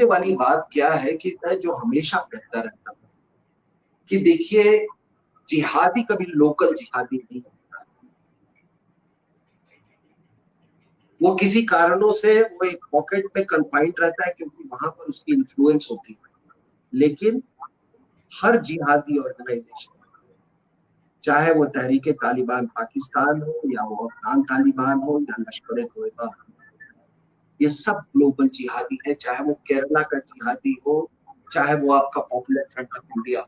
वाली बात क्या है कि मैं जो हमेशा कहता रहता हूँ कि देखिए, जिहादी कभी लोकल जिहादी नहीं होता। वो किसी कारणों से वो एक पॉकेट में कन्फाइंड रहता है क्योंकि वहां पर उसकी इन्फ्लुएंस होती है। लेकिन हर जिहादी ऑर्गेनाइजेशन, चाहे वो तहरीके तालिबान पाकिस्तान हो या वो अफगान तालिबान हो या लश्कर तोयबा, ये सब ग्लोबल जिहादी है। चाहे वो केरला का जिहादी हो, चाहे वो आपका पॉपुलर फ्रंट ऑफ इंडिया,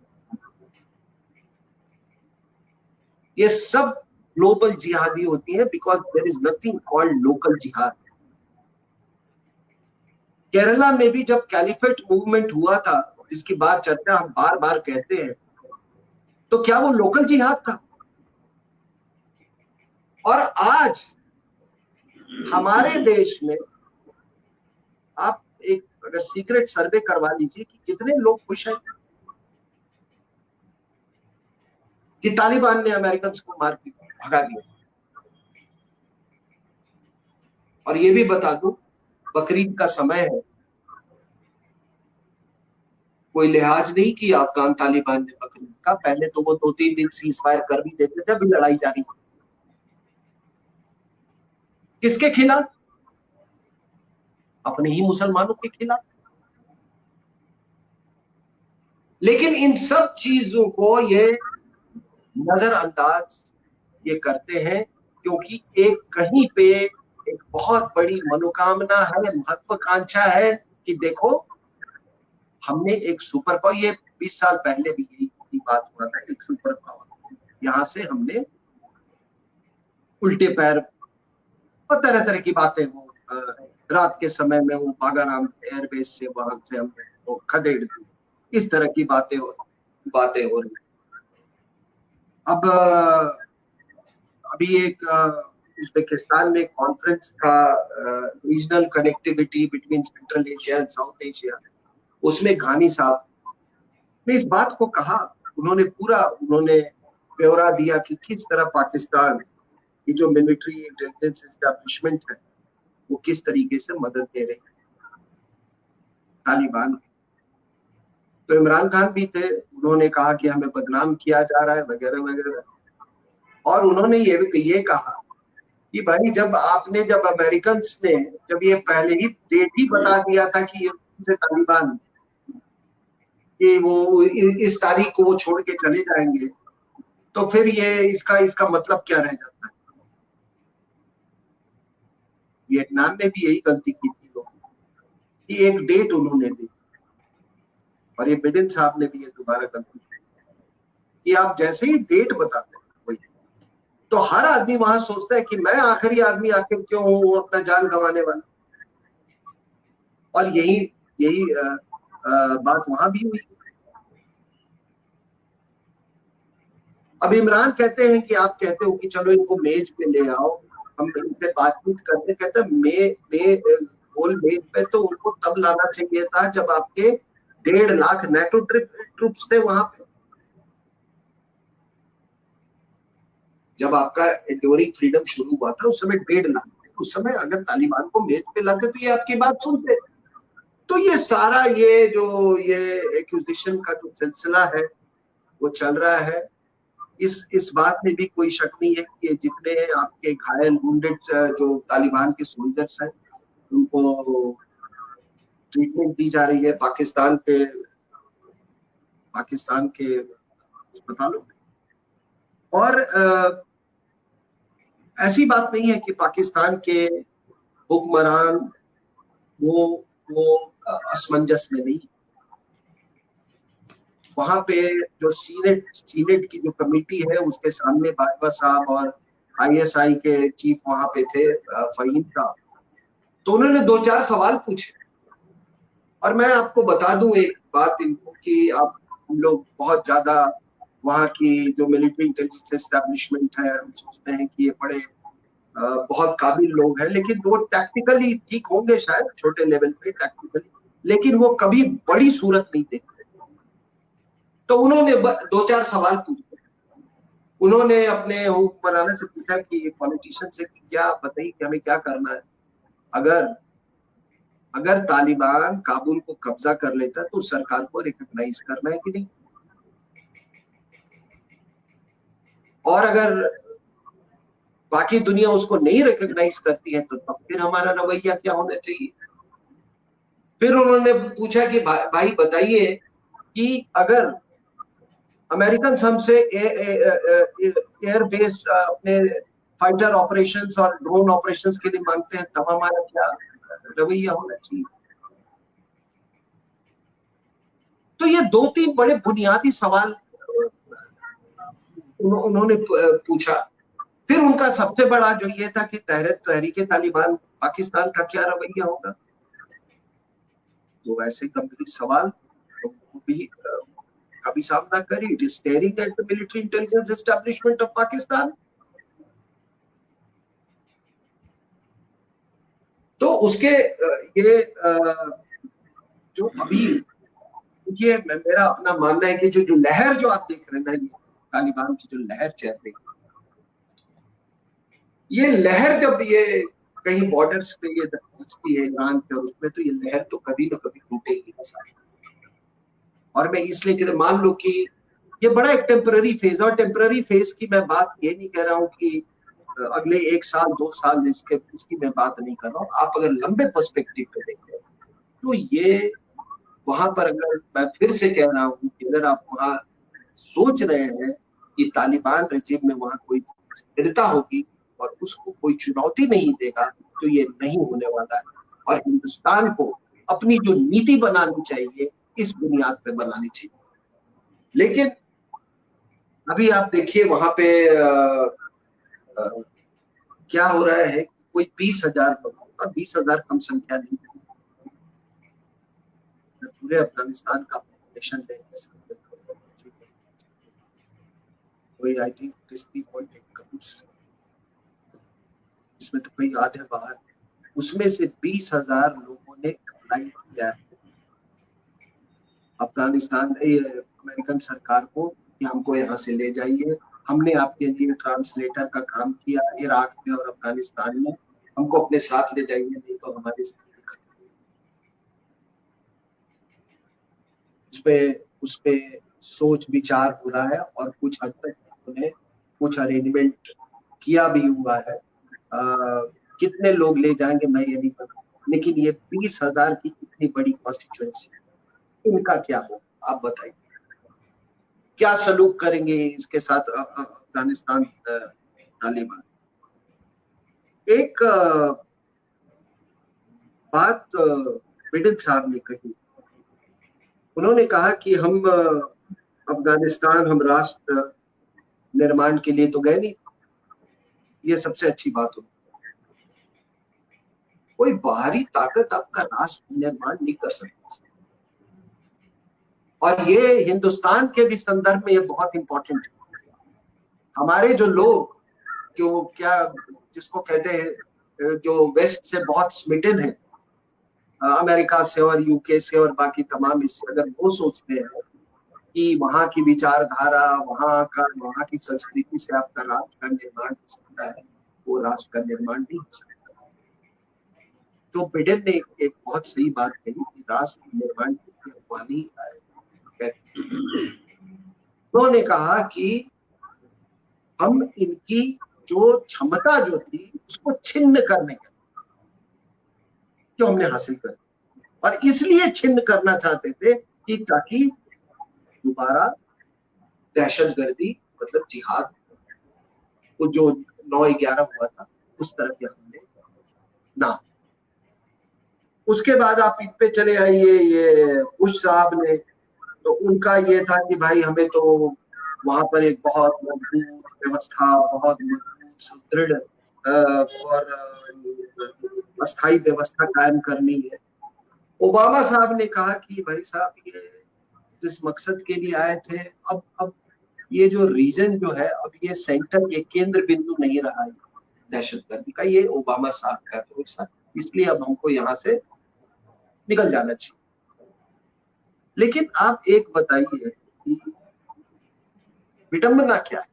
ये सब ग्लोबल जिहादी होती है because there is nothing called local जिहाद। केरला में भी जब कैलिफेट मूवमेंट हुआ था, जिसकी बात चर्चा हम बार बार कहते हैं, तो क्या वो लोकल जिहाद था? और आज हमारे देश में आप एक अगर सीक्रेट सर्वे करवा लीजिए कि कितने लोग खुश हैं कि तालिबान ने अमेरिकन को मार के भगा दिया। और ये भी बता दूं, बकरीद का समय है, कोई लिहाज नहीं किया अफगान तालिबान ने बकरीद का। पहले तो वो 2-3 दिन सीज फायर कर भी देते थे, अभी लड़ाई जारी। किसके खिलाफ? अपने ही मुसलमानों के खिलाफ। लेकिन इन सब चीजों को ये नजरअंदाज ये करते हैं क्योंकि एक कहीं पे एक बहुत बड़ी मनोकामना है, महत्वाकांक्षा है कि देखो, हमने एक सुपर पावर, ये 20 साल पहले भी यही बात हुआ था, एक सुपर पावर, यहां से हमने उल्टे पैर और तरह तरह की बातें हो, रात के समय में वो बागाराम एयरबेस से वहां से हमने वो खदेड़ दी, इस तरह की बातें हो रही। अब अभी एक उज्बेकिस्तान में कॉन्फ्रेंस था, regional connectivity between central Asia and south Asia, उसमें घानी साहब ने इस बात को कहा। उन्होंने ब्यौरा दिया कि किस तरह पाकिस्तान की जो मिलिट्री इंटेलिजेंस एस्टेब्लिशमेंट है वो किस तरीके से मदद दे रही है तालिबान। तो इमरान खान भी थे, उन्होंने कहा कि हमें बदनाम किया जा रहा है वगैरह वगैरह। और उन्होंने ये कहा कि भाई, जब अमेरिकन ने जब ये पहले ही डेट ही बता दिया था कि ये तालिबान कि वो इस तारीख को वो छोड़ के चले जाएंगे, तो फिर ये इसका मतलब क्या रह जाता है? वियतनाम में भी यही गलती की थी लोगों कि एक डेट उन्होंने दी, और ये बिडेन साहब ने भी ये दोबारा गलती की कि आप जैसे ही डेट बताते हैं वही, तो हर आदमी वहां सोचता है कि मैं आखिरी आदमी आखिर क्यों हूं वो अपना जान गंवाने वाला। और यही यही बात वहां भी हुई। अब इमरान कहते हैं कि आप कहते हो कि चलो इनको मेज पे ले आओ, हम इनसे बातचीत करते, कहते गोल मेज पे तो उनको तब लाना चाहिए था जब आपके 1.5 लाख नेटो ट्रूप्स थे वहां पे, जब आपका एंड्योरिंग फ्रीडम शुरू हुआ था उस समय 1.5 लाख थे। उस समय अगर तालिबान को मेज पे लाते तो ये आपकी बात सुनते। तो ये सारा ये एक्यूजिशन का जो सिलसिला है वो चल रहा है। इस बात में भी कोई शक नहीं है कि जितने आपके घायल वुंडेड जो तालिबान के सोल्जर्स हैं उनको ट्रीटमेंट दी जा रही है पाकिस्तान के अस्पतालों में। और ऐसी बात नहीं है कि पाकिस्तान के हुक्मरान वो असमंजस में नहीं। वहां पे जो सीनेट की जो कमेटी है उसके सामने बाजवा साहब और आईएसआई के चीफ वहां पे थे, फहीम साहब, तो उन्होंने 2-4 सवाल पूछे। और मैं आपको बता दूं एक बात इनको कि हम लोग बहुत ज्यादा वहां की जो मिलिट्री इंटेलिजेंस एस्टेब्लिशमेंट है, हम सोचते हैं कि ये बड़े बहुत काबिल लोग हैं, लेकिन वो टैक्टिकली ठीक होंगे शायद छोटे लेवल पे टैक्टिकली, लेकिन वो कभी बड़ी सूरत नहीं देखते। तो उन्होंने 2-4 सवाल पूछे। उन्होंने अपने हुक्मरान से पूछा कि पॉलिटिशियन से क्या बताइए कि हमें क्या करना है अगर अगर तालिबान काबुल को कब्जा कर लेता तो सरकार को रिकॉग्नाइज करना है कि नहीं, और अगर बाकी दुनिया उसको नहीं रिकॉग्नाइज करती है तो तब फिर हमारा रवैया क्या होना चाहिए। फिर उन्होंने पूछा कि भाई बताइए कि अगर अमेरिकन हमसे एयर बेस अपने फाइटर ऑपरेशंस और ड्रोन ऑपरेशंस के लिए मांगते हैं तब हमारा क्या रवैया होना चाहिए। तो ये दो तीन बड़े बुनियादी सवाल उन्होंने पूछा। फिर उनका सबसे बड़ा जो ये था कि तहरीके तालिबान पाकिस्तान का क्या रवैया होगा। तो ऐसे गंभीर सवाल तो भी कभी सामना करी। It is staring at the military intelligence establishment of Pakistan. तो उसके ये जो अभी ये मेरा अपना मानना है कि जो लहर जो आप देख रहे हैं ना, तालिबान की जो लहर चल रही है, ये लहर जब ये कहीं बॉर्डर्स पे ये पहुंचती है ईरान पे और उसमें, तो ये लहर तो कभी ना कभी टूटेगी। और मैं इसलिए कह रहा, मान लो कि ये बड़ा एक टेम्पररी फेज, और टेम्पररी फेज की मैं बात ये नहीं कह रहा हूँ कि अगले 1 साल 2 साल इसकी मैं बात नहीं कर रहा हूँ। आप अगर लंबे पर्सपेक्टिव पे देखें तो ये वहां पर, अगर मैं फिर से कह रहा हूँ कि अगर आप वहां सोच रहे हैं कि तालिबान रेजिम में वहां कोई स्थिरता होगी और उसको कोई चुनौती नहीं देगा, तो ये नहीं होने वाला है। और हिंदुस्तान को अपनी जो नीति बनानी चाहिए इस बुनियाद पे बनानी चाहिए। लेकिन अभी आप देखिए वहां पे आ, क्या हो रहा है। कोई 20,000 और 20,000 कम संख्या नहीं है। पूरे अफगानिस्तान का पॉपुलेशन लेंगे कोई आई थिंक 3.8 करोड़, इसमें तो कई आधे बाहर। उसमें से 20,000 लोगों ने अप्लाई किया है अफगानिस्तान अमेरिकन सरकार को कि हमको यहाँ से ले जाइए, हमने आपके लिए ट्रांसलेटर का काम किया इराक में और अफगानिस्तान में, हमको अपने साथ ले जाइए, नहीं तो हमारे उस पे सोच विचार हो रहा है और कुछ हद तक उन्होंने कुछ अरेंजमेंट किया भी हुआ है। कितने लोग ले जाएंगे मैं ये नहीं पता, लेकिन ये 20,000 की इतनी बड़ी कॉन्स्टिट्यूएंसी, इनका क्या हो आप बताइए, क्या सलूक करेंगे इसके साथ अफगानिस्तान तालिबान। एक बात बिडेन साहब ने कही, उन्होंने कहा कि हम अफगानिस्तान हम राष्ट्र निर्माण के लिए तो गए नहीं। ये सबसे अच्छी बात हो, कोई बाहरी ताकत आपका राष्ट्र निर्माण नहीं कर सकती। और ये हिंदुस्तान के भी संदर्भ में ये बहुत इंपॉर्टेंट है। हमारे जो लोग जो क्या जिसको कहते हैं जो वेस्ट से बहुत स्मिटन है, अमेरिका से और यूके से और बाकी तमाम इससे, अगर वो सोचते हैं कि वहां की विचारधारा वहां की संस्कृति से आपका राष्ट्र का निर्माण हो सकता है, वो राष्ट्र का निर्माण नहीं हो सकता। तो बिडेन ने एक बहुत सही बात कही कि राष्ट्र निर्माण की अफवानी उन्होंने कहा कि हम इनकी जो क्षमता जो थी उसको छिन्न करने का जो हमने हासिल कर, और इसलिए छिन्न करना चाहते थे कि ताकि दोबारा दहशतगर्दी मतलब जिहाद वो जो 9/11 हुआ था उस तरह के हमले ना। उसके बाद आप इन पे चले आइए, ये बुश साहब ने, तो उनका ये था कि भाई हमें तो वहां पर एक बहुत मजबूत व्यवस्था, बहुत मजबूत सुदृढ़ और अस्थायी व्यवस्था कायम करनी है। ओबामा साहब ने कहा कि भाई साहब ये जिस मकसद के लिए आए थे, अब ये जो रीजन जो है, अब ये सेंटर, ये केंद्र बिंदु नहीं रहा है दहशतगर्दी का, ये ओबामा साहब का भरोसा, इसलिए अब हमको यहाँ से निकल जाना चाहिए। लेकिन आप एक बताइए कि विडंबना क्या है।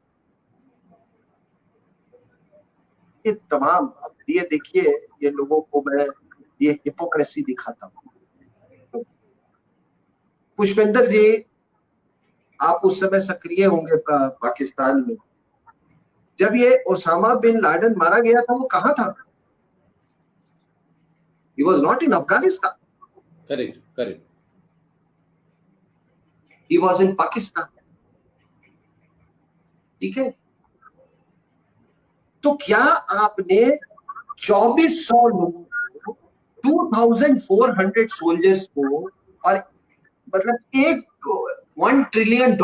ये तमाम, अब ये देखिए, ये लोगों को मैं ये हिपोक्रेसी दिखाता हूं। पुष्पेंद्र जी, आप उस समय सक्रिय होंगे पाकिस्तान में, जब ये ओसामा बिन लादेन मारा गया था, वो कहां था? He was not in Afghanistan. Correct, correct. He was in Pakistan. ठीक है, तो क्या आपने 2400 लोगों को, 2400 सोल्जर्स को, और मतलब $1 ट्रिलियन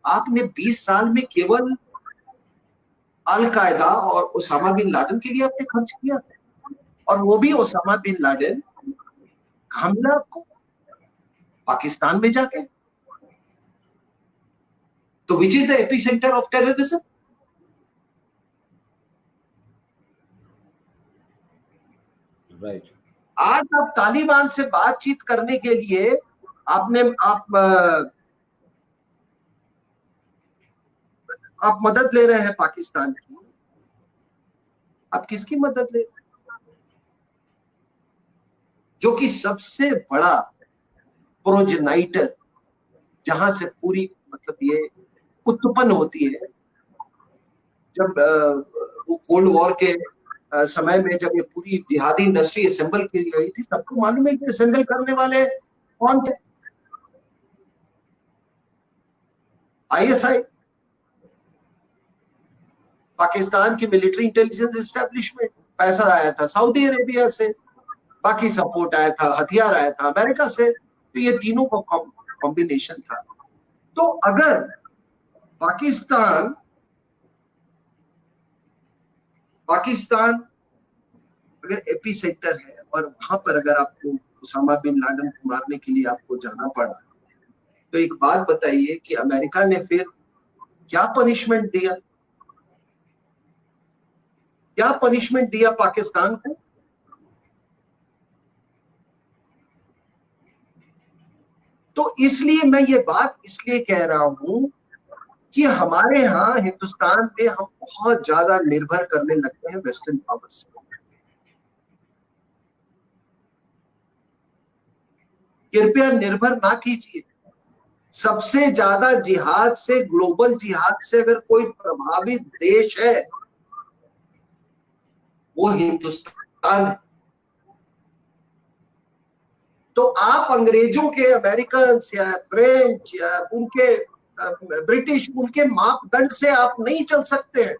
आपने 20 साल में केवल अल-कायदा और ओसामा बिन लादेन के लिए आपने खर्च किया? और वो भी ओसामा बिन लादेन हमला को पाकिस्तान में जाके, तो which is the epicentre of terrorism? Right. आज आप तालिबान से बातचीत करने के लिए आप मदद ले रहे हैं पाकिस्तान की। आप किसकी मदद ले रहे हैं? जो कि सबसे बड़ा प्रोजेनाइटर, जहां से पूरी मतलब ये उत्पन्न होती है। जब वो कोल्ड वॉर के समय में जब ये पूरी जिहादी इंडस्ट्री असेंबल की गई थी, सबको मालूम है कि असेंबल करने वाले कौन थे? आईएसआई, पाकिस्तान की मिलिट्री इंटेलिजेंस एस्टेब्लिशमेंट। पैसा आया था सऊदी अरेबिया से, बाकी सपोर्ट आया था, हथियार आया था अमेरिका से। तो ये तीनों का कॉम्बिनेशन था। तो अगर पाकिस्तान अगर एपी सेक्टर है और वहां पर अगर आपको ओसामा बिन लादेन को मारने के लिए आपको जाना पड़ा, तो एक बात बताइए कि अमेरिका ने फिर क्या पनिशमेंट दिया? क्या पनिशमेंट दिया पाकिस्तान को? तो इसलिए मैं ये बात इसलिए कह रहा हूं कि हमारे यहाँ हिंदुस्तान पे हम बहुत ज्यादा निर्भर करने लगते हैं वेस्टर्न पावर्स पे। कृपया निर्भर ना कीजिए। सबसे ज्यादा जिहाद से, ग्लोबल जिहाद से अगर कोई प्रभावित देश है, वो हिंदुस्तान है। तो आप अंग्रेजों के, अमेरिकन या फ्रेंच या उनके ब्रिटिश, उनके मापदंड से आप नहीं चल सकते हैं।